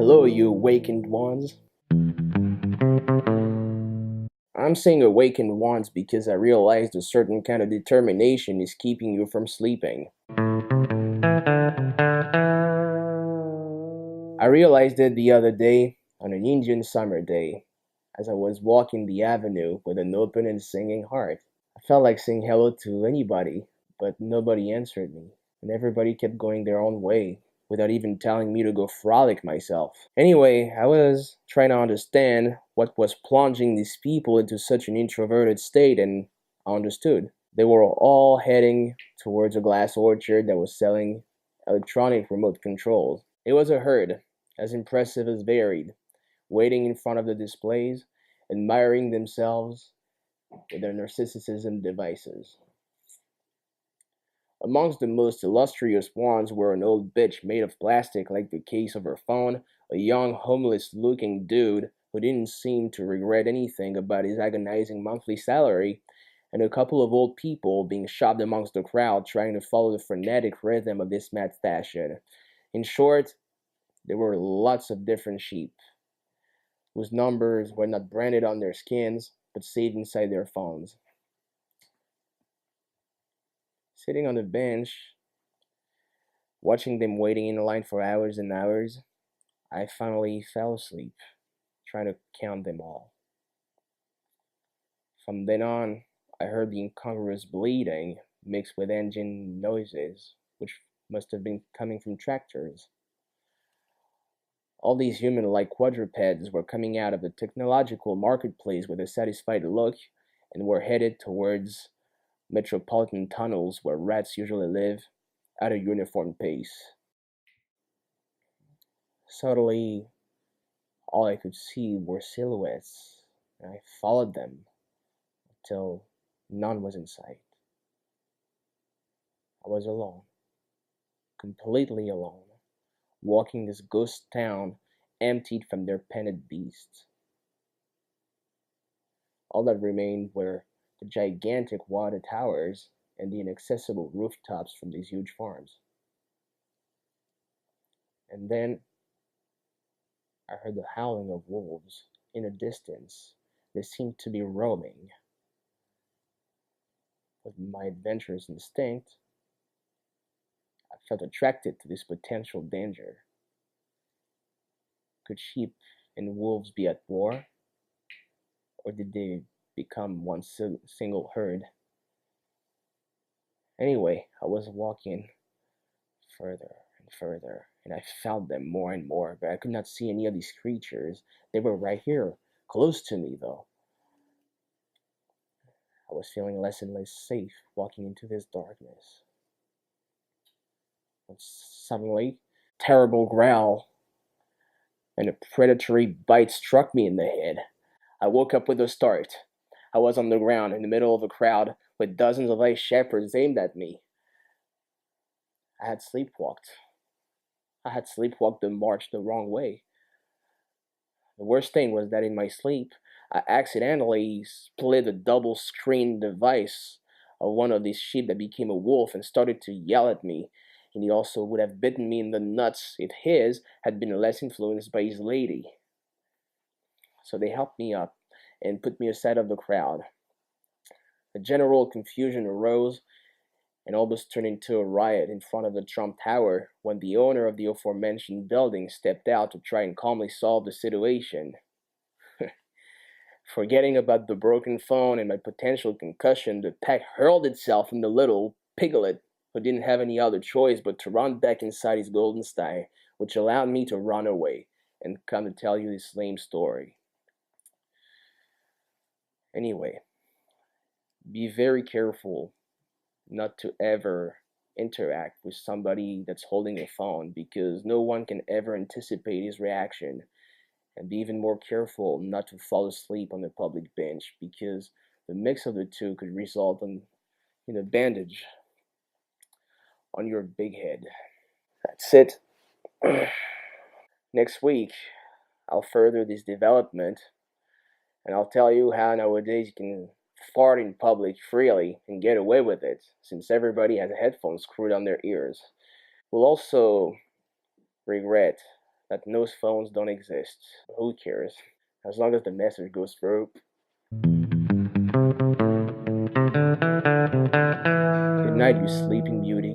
Hello, you awakened ones. I'm saying awakened ones because I realized a certain kind of determination is keeping you from sleeping. I realized it the other day on an Indian summer day as I was walking the avenue with an open and singing heart. I felt like saying hello to anybody, but nobody answered me, and everybody kept going their own way without even telling me to go frolic myself. Anyway, I was trying to understand what was plunging these people into such an introverted state, and I understood. They were all heading towards a glass orchard that was selling electronic remote controls. It was a herd, as impressive as varied, waiting in front of the displays, admiring themselves with their narcissism devices. Amongst the most illustrious ones were an old bitch made of plastic like the case of her phone, a young homeless looking dude who didn't seem to regret anything about his agonizing monthly salary, and a couple of old people being shoved amongst the crowd trying to follow the frenetic rhythm of this mad fashion. In short, there were lots of different sheep, whose numbers were not branded on their skins but saved inside their phones. Sitting on a bench, watching them waiting in line for hours and hours, I finally fell asleep, trying to count them all. From then on, I heard the incongruous bleating mixed with engine noises, which must have been coming from tractors. All these human like quadrupeds were coming out of the technological marketplace with a satisfied look and were headed towards metropolitan tunnels where rats usually live at a uniform pace. Suddenly, all I could see were silhouettes, and I followed them till none was in sight. I was alone, completely alone, walking this ghost town emptied from their penned beasts. All that remained were the gigantic water towers and the inaccessible rooftops from these huge farms. And then I heard the howling of wolves in the distance. They seemed to be roaming. With my adventurous instinct, I felt attracted to this potential danger. Could sheep and wolves be at war, or did they become one single herd? Anyway, I was walking further and further, and I felt them more and more, but I could not see any of these creatures. They were right here, close to me, though. I was feeling less and less safe walking into this darkness. When suddenly, terrible growl and a predatory bite struck me in the head. I woke up with a start. I was on the ground in the middle of a crowd with dozens of ice shepherds aimed at me. I had sleepwalked. I had sleepwalked the march the wrong way. The worst thing was that in my sleep, I accidentally split the double screen device of one of these sheep that became a wolf and started to yell at me. And he also would have bitten me in the nuts if his had been less influenced by his lady. So they helped me up and put me aside of the crowd. A general confusion arose and almost turned into a riot in front of the Trump Tower when the owner of the aforementioned building stepped out to try and calmly solve the situation. Forgetting about the broken phone and my potential concussion, the pack hurled itself in the little piglet who didn't have any other choice but to run back inside his golden sty, which allowed me to run away and come to tell you this lame story. Anyway, be very careful not to ever interact with somebody that's holding a phone because no one can ever anticipate his reaction. And be even more careful not to fall asleep on a public bench because the mix of the two could result in a bandage on your big head. That's it. Next week, I'll further this development and I'll tell you how nowadays you can fart in public freely and get away with it since everybody has headphones screwed on their ears. We'll also regret that knows phones don't exist. Who cares? As long as the message goes through. Good night, you sleeping beauty.